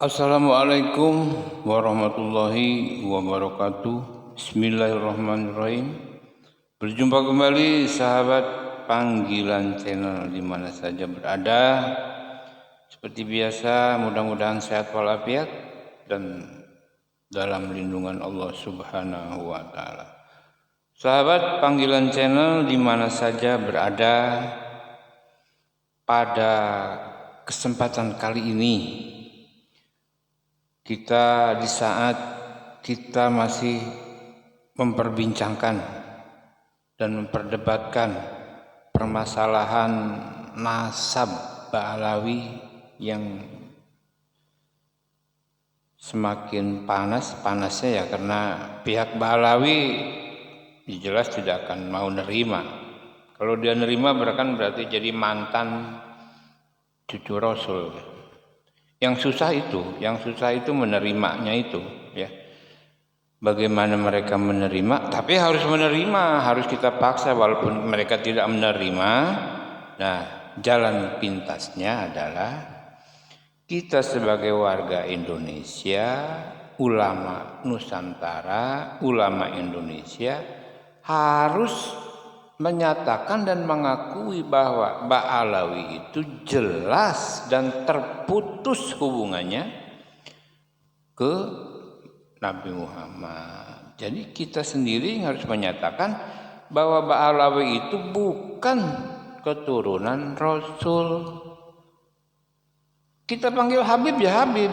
Assalamualaikum warahmatullahi wabarakatuh. Bismillahirrahmanirrahim. Berjumpa kembali sahabat panggilan channel di mana saja berada. Seperti biasa, mudah-mudahan sehat walafiat dan dalam lindungan Allah Subhanahu wa taala. Sahabat panggilan channel di mana saja berada, pada kesempatan kali ini kita di saat kita masih memperbincangkan dan memperdebatkan permasalahan nasab Ba'alawi yang semakin panasnya ya, karena pihak Ba'alawi jelas tidak akan mau nerima. Kalau dia nerima berarti jadi mantan cucu Rasul. Yang susah itu menerimanya itu, ya. Bagaimana mereka menerima? Tapi harus menerima, harus kita paksa walaupun mereka tidak menerima. Nah, jalan pintasnya adalah kita sebagai warga Indonesia, ulama Nusantara, ulama Indonesia harus menyatakan dan mengakui bahwa Ba'alawi itu jelas dan terputus hubungannya ke Nabi Muhammad. Jadi kita sendiri harus menyatakan bahwa Ba'alawi itu bukan keturunan Rasul. Kita panggil Habib ya Habib,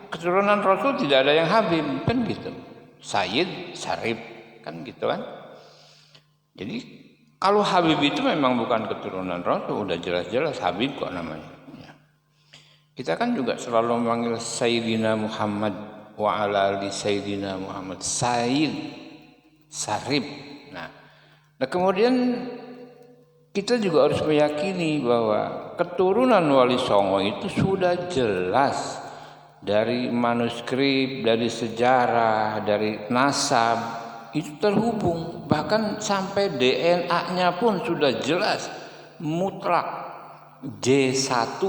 keturunan Rasul tidak ada yang Habib, kan gitu. Sayyid, Syarif, kan gitu kan. Jadi kalau Habib itu memang bukan keturunan Rasul, udah jelas-jelas Habib kok namanya. Ya. Kita kan juga selalu memanggil Sayyidina Muhammad wa ala ali Sayyidina Muhammad, Sayyid, Syarif. Nah, kemudian kita juga harus meyakini bahwa keturunan Wali Songo itu sudah jelas dari manuskrip, dari sejarah, dari nasab. Itu terhubung, bahkan sampai DNA-nya pun sudah jelas mutlak J1.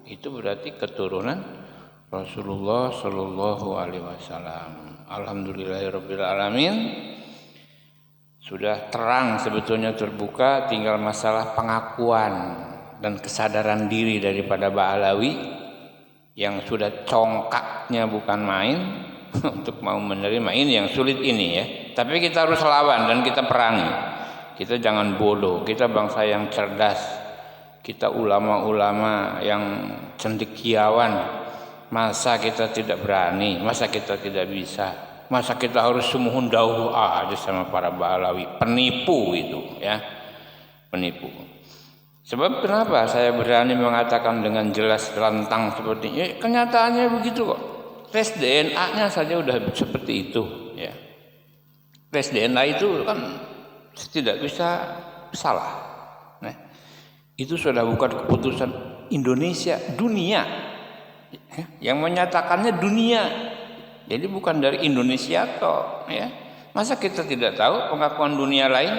Itu berarti keturunan Rasulullah Shallallahu Alaihi Wasallam. Alhamdulillahirabbil alamin. Sudah terang sebetulnya, terbuka, tinggal masalah pengakuan dan kesadaran diri daripada Ba'alawi yang sudah congkaknya bukan main untuk mau menerima. Ini yang sulit ini ya. Tapi kita harus lawan dan kita perangi. Kita jangan bodoh. Kita bangsa yang cerdas. Kita ulama-ulama yang cendekiawan. Masa kita tidak berani? Masa kita tidak bisa? Masa kita harus sumuhun dahulu aja sama para Ba'alawi? Penipu itu ya. Penipu. Sebab kenapa saya berani mengatakan dengan jelas lantang seperti ini? Kenyataannya begitu kok. Tes DNA-nya saja udah seperti itu ya. Tes DNA itu kan tidak bisa salah. Nah, itu sudah bukan keputusan Indonesia, dunia. Yang menyatakannya dunia. Jadi bukan dari Indonesia toh, ya. Masa kita tidak tahu pengakuan dunia lain?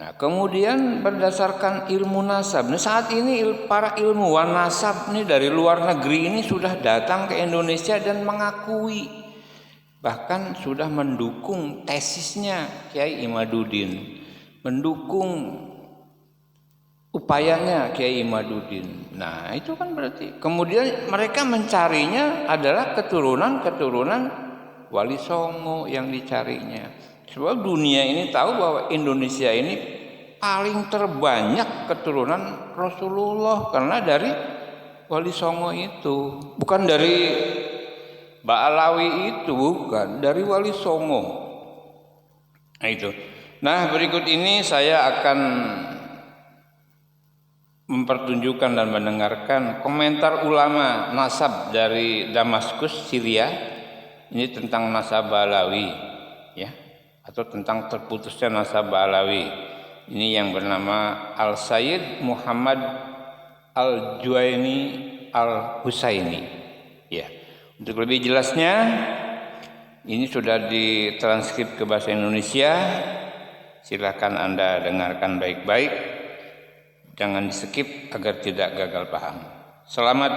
Nah, kemudian berdasarkan ilmu nasab. Nah, saat ini para ilmuwan nasab nih dari luar negeri ini sudah datang ke Indonesia dan mengakui, bahkan sudah mendukung tesisnya Kiai Imaduddin, mendukung upayanya Kiai Imaduddin. Nah, itu kan berarti kemudian mereka mencarinya adalah keturunan Wali Songo yang dicarinya. Sebab dunia ini tahu bahwa Indonesia ini paling terbanyak keturunan Rasulullah karena dari Wali Songo itu, bukan dari Ba'alawi itu, bukan dari Wali Songo. Nah itu. Nah, berikut ini saya akan mempertunjukkan dan mendengarkan komentar ulama nasab dari Damaskus, Syria. Ini tentang nasab Ba'alawi, ya, atau tentang terputusnya nasab Ba'alawi. Ini yang bernama Al-Sayyid Muhammad Al-Juwaini Al-Husaini, ya. Untuk lebih jelasnya, ini sudah ditranskrip ke bahasa Indonesia. Silakan Anda dengarkan baik-baik. Jangan di skip agar tidak gagal paham. Selamat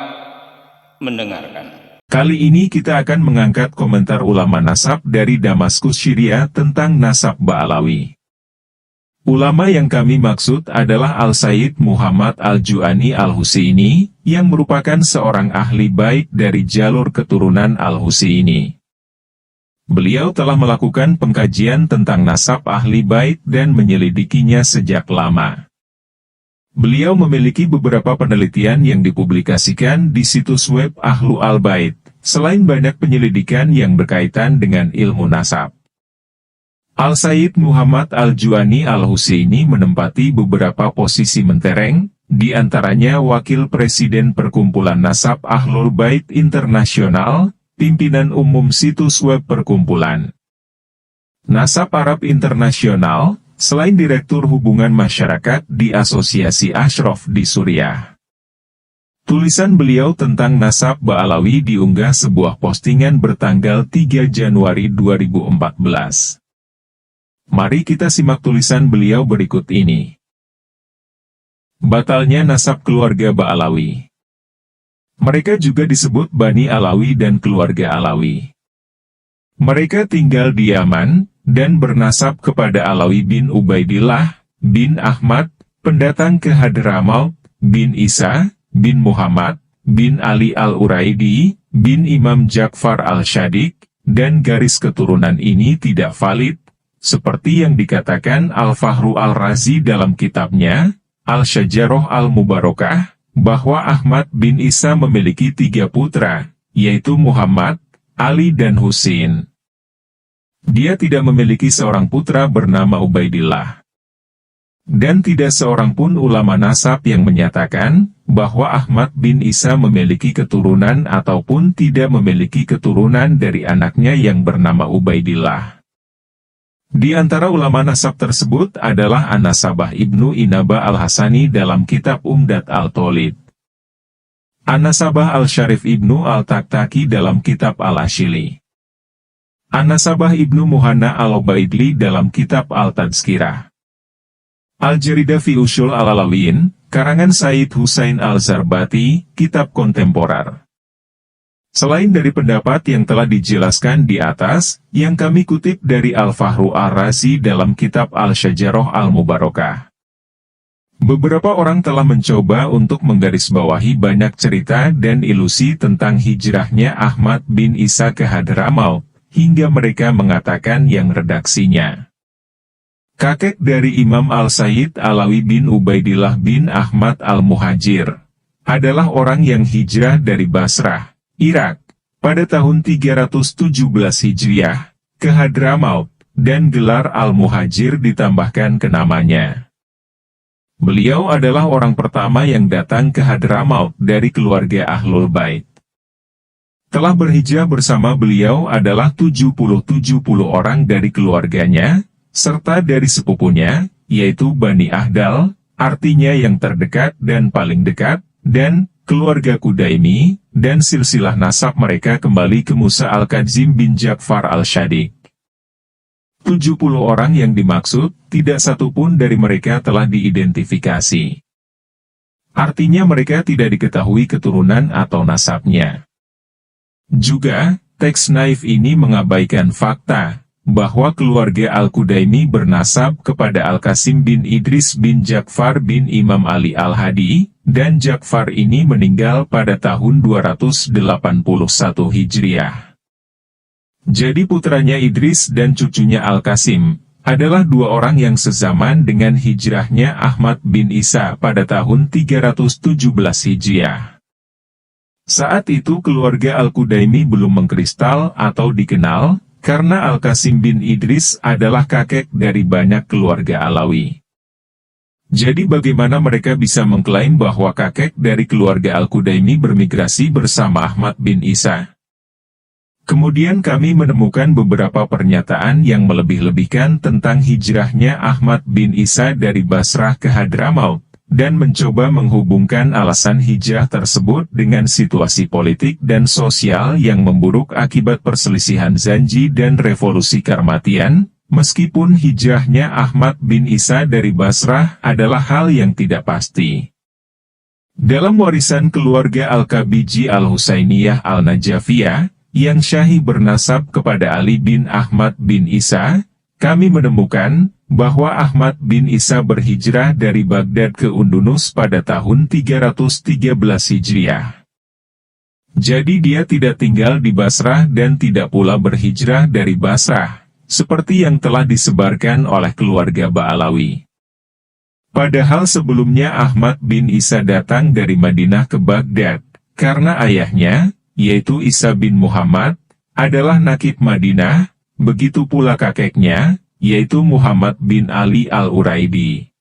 mendengarkan. Kali ini kita akan mengangkat komentar ulama nasab dari Damaskus Syria tentang nasab Ba'alawi. Ulama yang kami maksud adalah Al-Sayyid Muhammad Al-Ju'ani Al-Husaini, yang merupakan seorang ahli bait dari jalur keturunan Al-Husaini. Beliau telah melakukan pengkajian tentang nasab ahli bait dan menyelidikinya sejak lama. Beliau memiliki beberapa penelitian yang dipublikasikan di situs web Ahlu Al-Bait, selain banyak penyelidikan yang berkaitan dengan ilmu nasab. Al-Sayyid Muhammad Al-Ju'ani Al-Husaini menempati beberapa posisi mentereng, di antaranya Wakil Presiden Perkumpulan Nasab Ahlul Bait Internasional, pimpinan umum situs web perkumpulan Nasab Arab Internasional, selain Direktur Hubungan Masyarakat di Asosiasi Ashraf di Suriah. Tulisan beliau tentang nasab Ba'alawi diunggah sebuah postingan bertanggal 3 Januari 2014. Mari kita simak tulisan beliau berikut ini. Batalnya nasab keluarga Ba'alawi. Mereka juga disebut Bani Alawi dan keluarga Alawi. Mereka tinggal di Yaman, dan bernasab kepada Alawi bin Ubaidillah, bin Ahmad, pendatang ke Hadramaut, bin Isa, bin Muhammad, bin Ali al-Uraidi, bin Imam Ja'far al-Shadiq, dan garis keturunan ini tidak valid, seperti yang dikatakan Al-Fahru al-Razi dalam kitabnya, Al-Syajarah al-Mubarakah, bahwa Ahmad bin Isa memiliki 3 putra, yaitu Muhammad, Ali dan Husain. Dia tidak memiliki seorang putra bernama Ubaidillah. Dan tidak seorang pun ulama nasab yang menyatakan bahwa Ahmad bin Isa memiliki keturunan ataupun tidak memiliki keturunan dari anaknya yang bernama Ubaidillah. Di antara ulama nasab tersebut adalah An-Nasabah Ibnu Inaba Al-Hasani dalam kitab Umdat Al-Tolid. An-Nasabah Al-Syarif Ibnu Al-Taktaki dalam kitab Al-Ashili. An-Nasabah Ibnu Muhanna Al-Ubaidli dalam kitab Al-Tadskirah. Al-Jarida fi Ushul Al-Alawin, karangan Said Husain Al-Zarbati, kitab kontemporer. Selain dari pendapat yang telah dijelaskan di atas, yang kami kutip dari Al-Fahru Ar-Razi dalam kitab Al-Syajarah Al-Mubarakah. Beberapa orang telah mencoba untuk menggarisbawahi banyak cerita dan ilusi tentang hijrahnya Ahmad bin Isa ke Hadramaut, hingga mereka mengatakan yang redaksinya. Kakek dari Imam Al-Sayyid Alawi bin Ubaidillah bin Ahmad Al-Muhajir, adalah orang yang hijrah dari Basrah, Irak, pada tahun 317 Hijriah, ke Hadramaut, dan gelar Al-Muhajir ditambahkan ke namanya. Beliau adalah orang pertama yang datang ke Hadramaut dari keluarga Ahlul Bait. Telah berhijrah bersama beliau adalah 70 orang dari keluarganya, serta dari sepupunya, yaitu Bani Ahdal, artinya yang terdekat dan paling dekat, dan keluarga Kudaimi, dan silsilah nasab mereka kembali ke Musa Al-Kadzim bin Ja'far Al-Shadiq. 70 orang yang dimaksud, tidak satu pun dari mereka telah diidentifikasi. Artinya mereka tidak diketahui keturunan atau nasabnya. Juga, teks naif ini mengabaikan fakta, bahwa keluarga Al-Kudaimi bernasab kepada Al-Qasim bin Idris bin Ja'far bin Imam Ali Al-Hadi, dan Ja'far ini meninggal pada tahun 281 Hijriah. Jadi putranya Idris dan cucunya Al-Qasim, adalah 2 orang yang sezaman dengan hijrahnya Ahmad bin Isa pada tahun 317 Hijriah. Saat itu keluarga Al-Kudaimi belum mengkristal atau dikenal, karena Al-Qasim bin Idris adalah kakek dari banyak keluarga Alawi. Jadi bagaimana mereka bisa mengklaim bahwa kakek dari keluarga Al-Kudaimi bermigrasi bersama Ahmad bin Isa? Kemudian kami menemukan beberapa pernyataan yang melebih-lebihkan tentang hijrahnya Ahmad bin Isa dari Basrah ke Hadramaut, dan mencoba menghubungkan alasan hijrah tersebut dengan situasi politik dan sosial yang memburuk akibat perselisihan Zanji dan revolusi Karmatian, meskipun hijrahnya Ahmad bin Isa dari Basrah adalah hal yang tidak pasti. Dalam warisan keluarga Al-Kabiji Al-Husainiyah Al-Najafiyah, yang syahih bernasab kepada Ali bin Ahmad bin Isa, kami menemukan bahwa Ahmad bin Isa berhijrah dari Baghdad ke Undunus pada tahun 313 Hijriah. Jadi dia tidak tinggal di Basrah dan tidak pula berhijrah dari Basrah, seperti yang telah disebarkan oleh keluarga Ba'alawi. Padahal sebelumnya Ahmad bin Isa datang dari Madinah ke Baghdad, karena ayahnya, yaitu Isa bin Muhammad, adalah nakib Madinah, begitu pula kakeknya, yaitu Muhammad bin Ali al-Uraidi.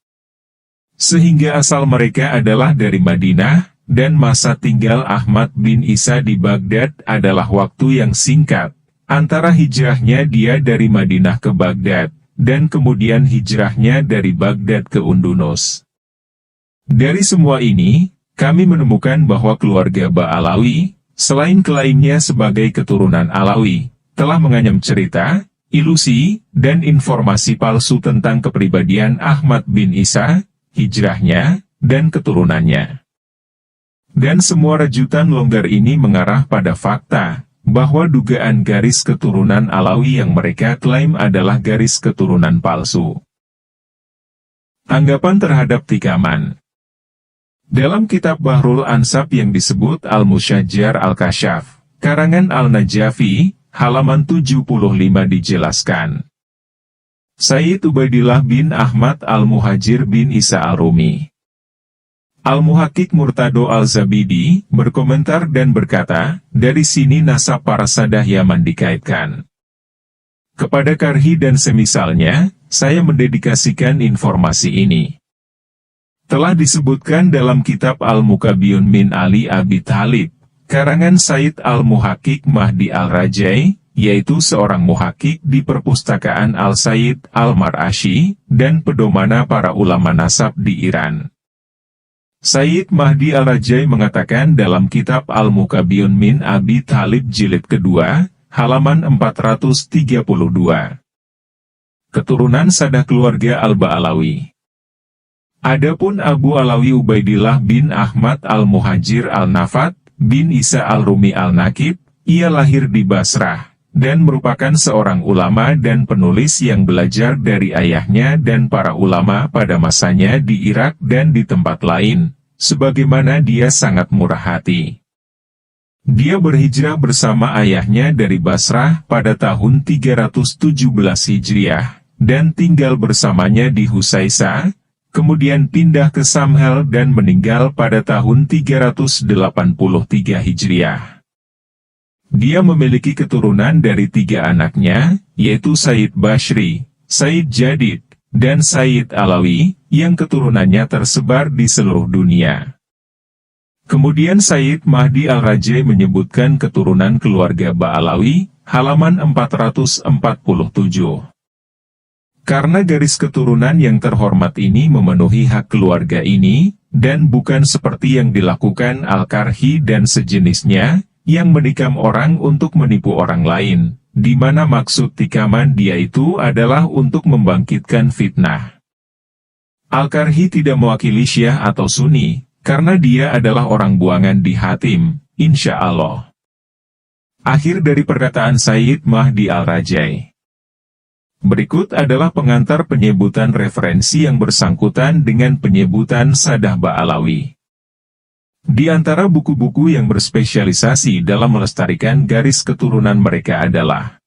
Sehingga asal mereka adalah dari Madinah, dan masa tinggal Ahmad bin Isa di Baghdad adalah waktu yang singkat, antara hijrahnya dia dari Madinah ke Baghdad, dan kemudian hijrahnya dari Baghdad ke Undunus. Dari semua ini, kami menemukan bahwa keluarga Ba'alawi, selain kelainnya sebagai keturunan Alawi, telah menganyam cerita, ilusi, dan informasi palsu tentang kepribadian Ahmad bin Isa, hijrahnya, dan keturunannya. Dan semua rajutan longgar ini mengarah pada fakta, bahwa dugaan garis keturunan Alawi yang mereka klaim adalah garis keturunan palsu. Anggapan terhadap tikaman. Dalam kitab Bahrul Ansab yang disebut Al-Musyajjar Al-Kashaf, karangan Al-Najafi, halaman 75 dijelaskan. Sayyid Ubaidillah bin Ahmad Al-Muhajir bin Isa Al-Rumi. Al-Muhakkik Murtado Al-Zabidi berkomentar dan berkata, dari sini nasab para sadah Yaman dikaitkan. Kepada Karhi dan semisalnya, saya mendedikasikan informasi ini. Telah disebutkan dalam kitab Al-Mukabiyun min Ali Abi Thalib, karangan Said Al-Muhakkik Mahdi Al-Rajai, yaitu seorang muhakkik di perpustakaan Al-Said Al-Mar'ashi, dan pedomana para ulama nasab di Iran. Sayyid Mahdi Al-Rajai mengatakan dalam kitab Al-Mukabiyun min Abi Thalib jilid kedua, halaman 432. Keturunan sadah keluarga Al-Ba'alawi. Adapun Abu Alawi Ubaidillah bin Ahmad Al-Muhajir Al-Nafat, bin Isa Al-Rumi Al-Nakib, ia lahir di Basrah, dan merupakan seorang ulama dan penulis yang belajar dari ayahnya dan para ulama pada masanya di Irak dan di tempat lain, sebagaimana dia sangat murah hati. Dia berhijrah bersama ayahnya dari Basrah pada tahun 317 Hijriah, dan tinggal bersamanya di Husaisa, kemudian pindah ke Samhel dan meninggal pada tahun 383 Hijriah. Dia memiliki keturunan dari 3 anaknya, yaitu Said Bashri, Said Jadid, dan Said Alawi, yang keturunannya tersebar di seluruh dunia. Kemudian Said Mahdi Al-Rajai menyebutkan keturunan keluarga Ba'alawi, halaman 447. Karena garis keturunan yang terhormat ini memenuhi hak keluarga ini, dan bukan seperti yang dilakukan Al-Karhi dan sejenisnya, yang menikam orang untuk menipu orang lain, di mana maksud tikaman dia itu adalah untuk membangkitkan fitnah. Al-Karhi tidak mewakili Syiah atau Sunni, karena dia adalah orang buangan di Hatim, insya Allah. Akhir dari perkataan Sayyid Mahdi Al-Rajai. Berikut adalah pengantar penyebutan referensi yang bersangkutan dengan penyebutan sadah Ba'alawi. Di antara buku-buku yang berspesialisasi dalam melestarikan garis keturunan mereka adalah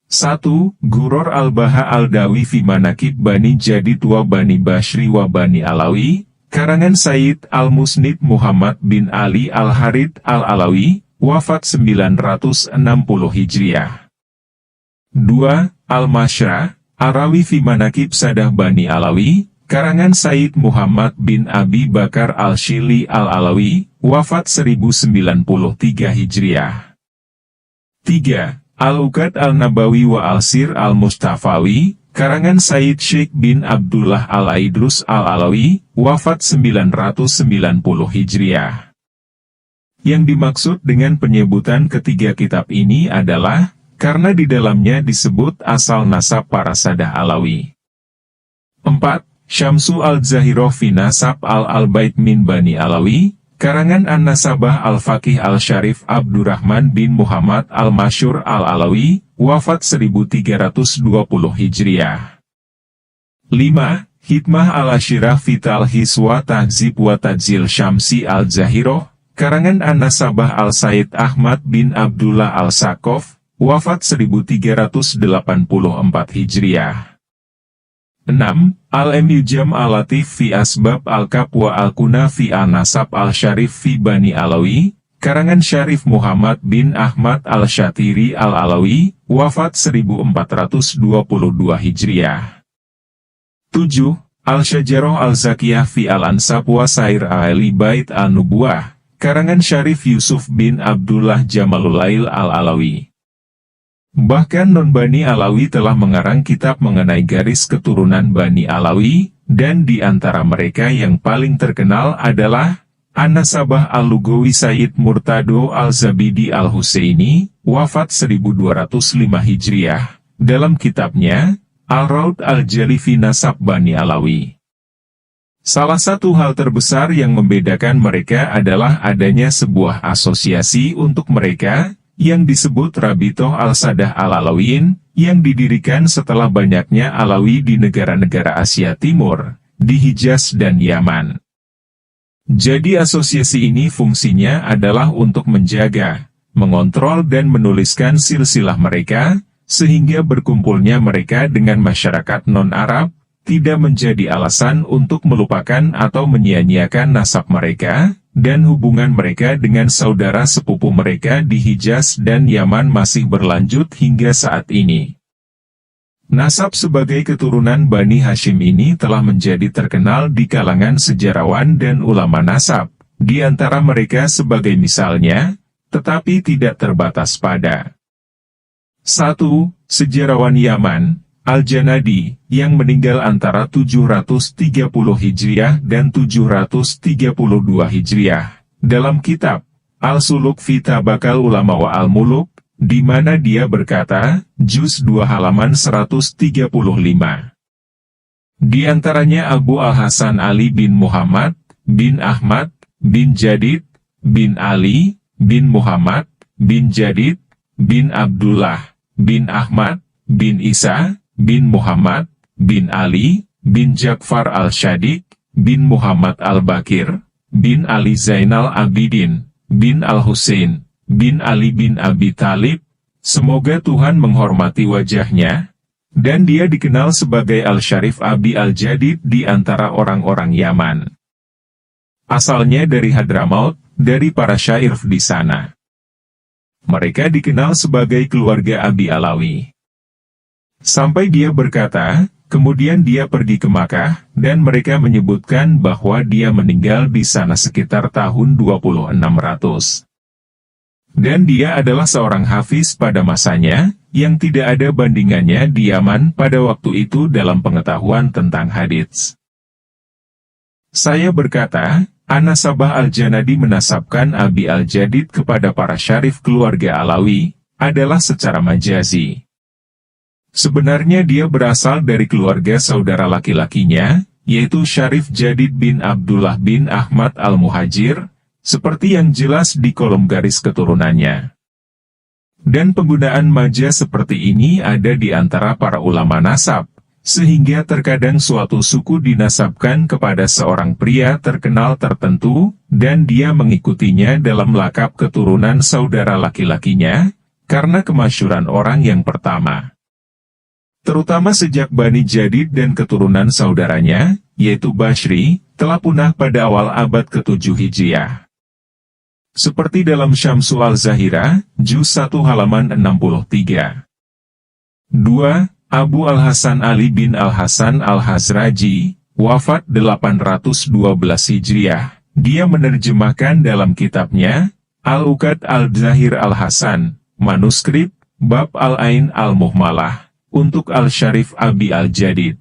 1. Guror Al-Baha Al-Dawi fi Manakib Bani Jadid wa Bani Bashri wa Bani Alawi, karangan Sayyid Al-Musnid Muhammad bin Ali Al-Harid Al-Alawi, wafat 960 Hijriah. 2. Al-Mashra, Arawi fi Manakib Sadah Bani Alawi, karangan Said Muhammad bin Abi Bakar Al-Shili Al-Alawi, wafat 1093 Hijriah. 3. Al-Uqad Al-Nabawi wa Al-Sir Al-Mustafawi, karangan Said Sheikh bin Abdullah Al-Aidrus Al-Alawi, wafat 990 Hijriah. Yang dimaksud dengan penyebutan ketiga kitab ini adalah, karena di dalamnya disebut asal nasab para sadah Alawi. 4. Syamsu al-Zahirah fi Nasab al-Bait min Bani Alawi, karangan An-Nasabah al-Faqih al-Syarif Abdurrahman bin Muhammad al-Masyur al-Alawi, wafat 1320 Hijriah. 5. Hikmah al-Ashirah fi Talhis wa Tahzib wa Tajzil Syamsi al-Zahirah, karangan An-Nasabah al-Said Ahmad bin Abdullah al-Sakof, wafat 1384 Hijriah. 6. Al-Mujam al-Latif fi Asbab al-Kab wa al-Kuna fi al-Nasab al-Syarif fi Bani Alawi, karangan Syarif Muhammad bin Ahmad al-Syatiri al-Alawi, wafat 1422 Hijriah. 7. Al-Syajarah al-Zakiyah fi al-Ansab wa Sair Ahli Bait al-Nubuwah, karangan Syarif Yusuf bin Abdullah Jamalulail al-Alawi. Bahkan non-Bani Alawi telah mengarang kitab mengenai garis keturunan Bani Alawi, dan di antara mereka yang paling terkenal adalah An-Nasabah al-Lugawi Sayyid Murtado al-Zabidi al-Husaini, wafat 1205 Hijriah, dalam kitabnya Al-Raud al-Jali fi Nasab Bani Alawi. Salah satu hal terbesar yang membedakan mereka adalah adanya sebuah asosiasi untuk mereka, yang disebut Rabitoh al-Sadah al-Alawiyin, yang didirikan setelah banyaknya Alawi di negara-negara Asia Timur, di Hijaz dan Yaman. Jadi asosiasi ini fungsinya adalah untuk menjaga, mengontrol dan menuliskan silsilah mereka, sehingga berkumpulnya mereka dengan masyarakat non-Arab, tidak menjadi alasan untuk melupakan atau menyia-nyiakan nasab mereka, dan hubungan mereka dengan saudara sepupu mereka di Hijaz dan Yaman masih berlanjut hingga saat ini. Nasab sebagai keturunan Bani Hashim ini telah menjadi terkenal di kalangan sejarawan dan ulama nasab, di antara mereka sebagai misalnya, tetapi tidak terbatas pada 1. Sejarawan Yaman, Al-Janadi, yang meninggal antara 730 Hijriah dan 732 Hijriah, dalam kitab Al-Suluk fi Tabakal Ulama wa Al-Muluk, di mana dia berkata, juz 2 halaman 135. Di antaranya Abu Al-Hasan Ali bin Muhammad, bin Ahmad, bin Jadid, bin Ali, bin Muhammad, bin Jadid, bin Abdullah, bin Ahmad, bin Isa, bin Muhammad, bin Ali, bin Ja'far al-Syadiq, bin Muhammad al-Bakir, bin Ali Zainal Abidin, bin Al-Husain, bin Ali bin Abi Talib, semoga Tuhan menghormati wajahnya, dan dia dikenal sebagai Al-Syarif Abi Al-Jadid di antara orang-orang Yaman. Asalnya dari Hadramaut, dari para syair di sana. Mereka dikenal sebagai keluarga Abi Alawi. Sampai dia berkata, kemudian dia pergi ke Makkah, dan mereka menyebutkan bahwa dia meninggal di sana sekitar tahun 2600. Dan dia adalah seorang hafiz pada masanya, yang tidak ada bandingannya di Yaman pada waktu itu dalam pengetahuan tentang hadits. Saya berkata, An-Nasabah al-Janadi menasabkan Abi al-Jadid kepada para syarif keluarga Alawi, adalah secara majazi. Sebenarnya dia berasal dari keluarga saudara laki-lakinya, yaitu Syarif Jadid bin Abdullah bin Ahmad al-Muhajir, seperti yang jelas di kolom garis keturunannya. Dan penggunaan majaz seperti ini ada di antara para ulama nasab, sehingga terkadang suatu suku dinasabkan kepada seorang pria terkenal tertentu, dan dia mengikutinya dalam lakap keturunan saudara laki-lakinya, karena kemasyhuran orang yang pertama. Terutama sejak Bani Jadid dan keturunan saudaranya, yaitu Bashri, telah punah pada awal abad ke-7 Hijriah. Seperti dalam Syamsu al-Zahirah, juz 1 halaman 63. 2. Abu Al-Hasan Ali bin Al-Hasan Al-Hazraji, wafat 812 Hijriah. Dia menerjemahkan dalam kitabnya, Al-Uqad Al-Zahir Al-Hasan, manuskrip, Bab Al-Ain Al-Muhmalah, untuk Al-Syarif Abi Al-Jadid.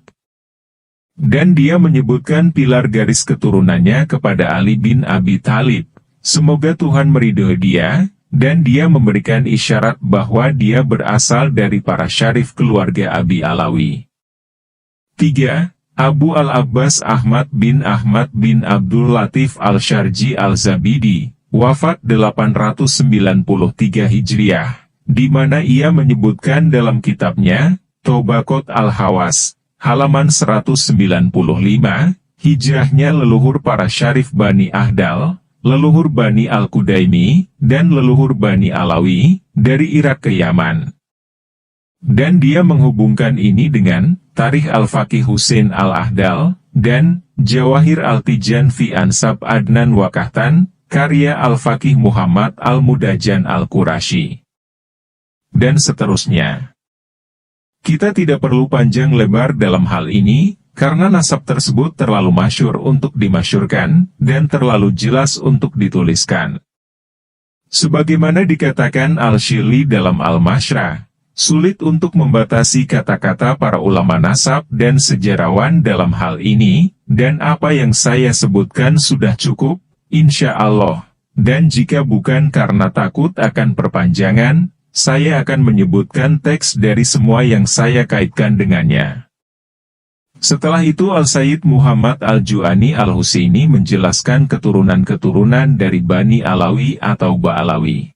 Dan dia menyebutkan pilar garis keturunannya kepada Ali bin Abi Talib. Semoga Tuhan meridhoi dia, dan dia memberikan isyarat bahwa dia berasal dari para syarif keluarga Abi Alawi. 3. Abu Al-Abbas Ahmad bin Abdul Latif Al-Syarji Al-Zabidi, wafat 893 Hijriah, di mana ia menyebutkan dalam kitabnya, Tobaqat Al-Hawas, halaman 195, hijrahnya leluhur para syarif Bani Ahdal, leluhur Bani Al-Qudaimi, dan leluhur Bani Alawi, dari Irak ke Yaman. Dan dia menghubungkan ini dengan Tarikh Al-Faqih Husain Al-Ahdal, dan Jawahir Al-Tijan fi Ansab Adnan wa Kahtan, karya Al-Faqih Muhammad Al-Mudajan Al-Qurashi. Dan seterusnya. Kita tidak perlu panjang lebar dalam hal ini, karena nasab tersebut terlalu masyhur untuk dimasyhurkan, dan terlalu jelas untuk dituliskan. Sebagaimana dikatakan Al-Shili dalam Al-Masyrah, sulit untuk membatasi kata-kata para ulama nasab dan sejarawan dalam hal ini, dan apa yang saya sebutkan sudah cukup, insya Allah. Dan jika bukan karena takut akan perpanjangan, saya akan menyebutkan teks dari semua yang saya kaitkan dengannya. Setelah itu Al-Sayyid Muhammad Al-Ju'ani Al-Husaini menjelaskan keturunan-keturunan dari Bani Alawi atau Ba'alawi.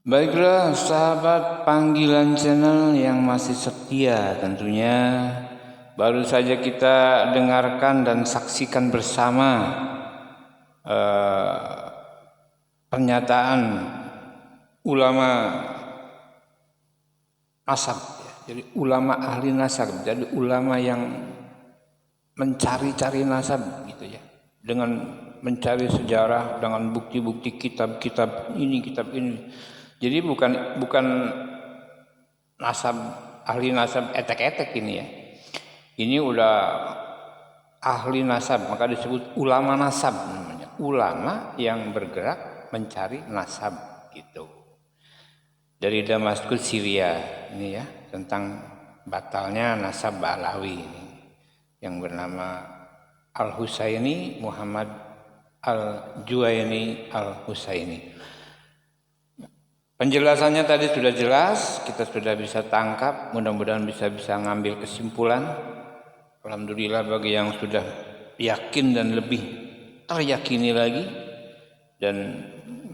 Baiklah sahabat panggilan channel yang masih setia tentunya, baru saja kita dengarkan dan saksikan bersama pernyataan ulama nasab, jadi ulama ahli nasab, jadi ulama yang mencari-cari nasab gitu ya, dengan mencari sejarah, dengan bukti-bukti kitab-kitab ini, kitab ini. Jadi bukan nasab, ahli nasab etek-etek ini ya. Ini udah ahli nasab, maka disebut ulama nasab namanya. Ulama yang bergerak mencari nasab gitu. Dari Damaskus Syria ini ya, tentang batalnya nasab Ba'alawi ini, yang bernama Al-Husaini Muhammad Al-Juwaini Al-Husaini. Penjelasannya tadi sudah jelas, kita sudah bisa tangkap, mudah-mudahan bisa ngambil kesimpulan. Alhamdulillah bagi yang sudah yakin dan lebih teryakini lagi. Dan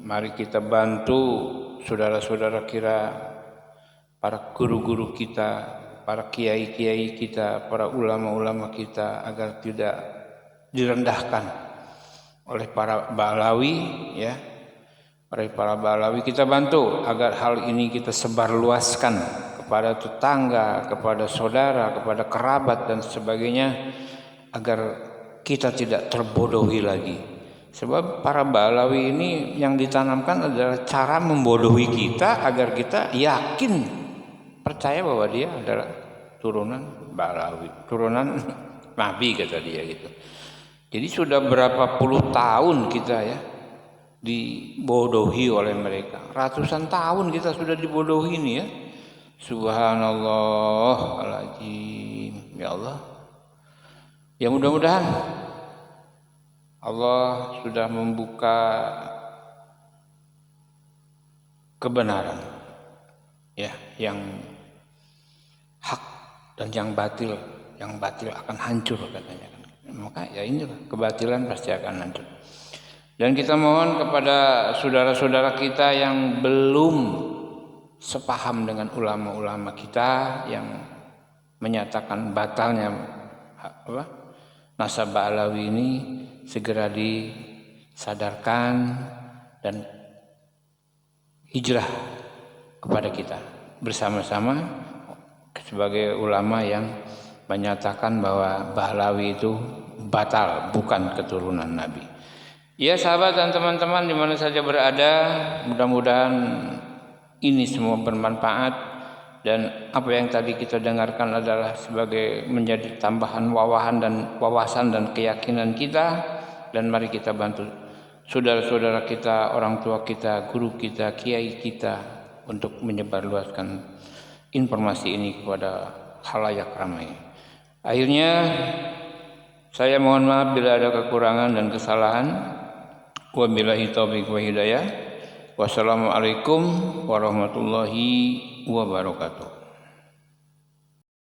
mari kita bantu saudara-saudara kita, para guru-guru kita, para kiai-kiai kita, para ulama-ulama kita, agar tidak direndahkan oleh para Ba'alawi ya. Oleh para Ba'alawi kita bantu agar hal ini kita sebarluaskan kepada tetangga, kepada saudara, kepada kerabat dan sebagainya, agar kita tidak terbodohi lagi. Sebab para Ba'alawi ini yang ditanamkan adalah cara membodohi kita agar kita yakin, percaya bahwa dia adalah turunan Ba'alawi, turunan Nabi kata dia gitu. Jadi sudah berapa puluh tahun kita ya dibodohi oleh mereka. Ratusan tahun kita sudah dibodohi nih ya. Subhanallah alazim. Ya Allah. Ya mudah-mudahan Allah sudah membuka kebenaran ya, yang hak dan yang batil akan hancur katanya. Maka ya inilah, kebatilan pasti akan hancur. Dan kita mohon kepada saudara-saudara kita yang belum sepaham dengan ulama-ulama kita yang menyatakan batalnya nasab Ba'alawi ini, segera disadarkan dan hijrah kepada kita bersama-sama sebagai ulama yang menyatakan bahwa Ba'alawi itu batal, bukan keturunan Nabi. Ya sahabat dan teman-teman di mana saja berada, mudah-mudahan ini semua bermanfaat, dan apa yang tadi kita dengarkan adalah sebagai menjadi tambahan wawasan dan keyakinan kita. Dan mari kita bantu saudara-saudara kita, orang tua kita, guru kita, kiai kita untuk menyebarluaskan informasi ini kepada khalayak ramai. Akhirnya saya mohon maaf bila ada kekurangan dan kesalahan. Wabillahi taufiq wa hidayah. Wassalamualaikum warahmatullahi wabarakatuh.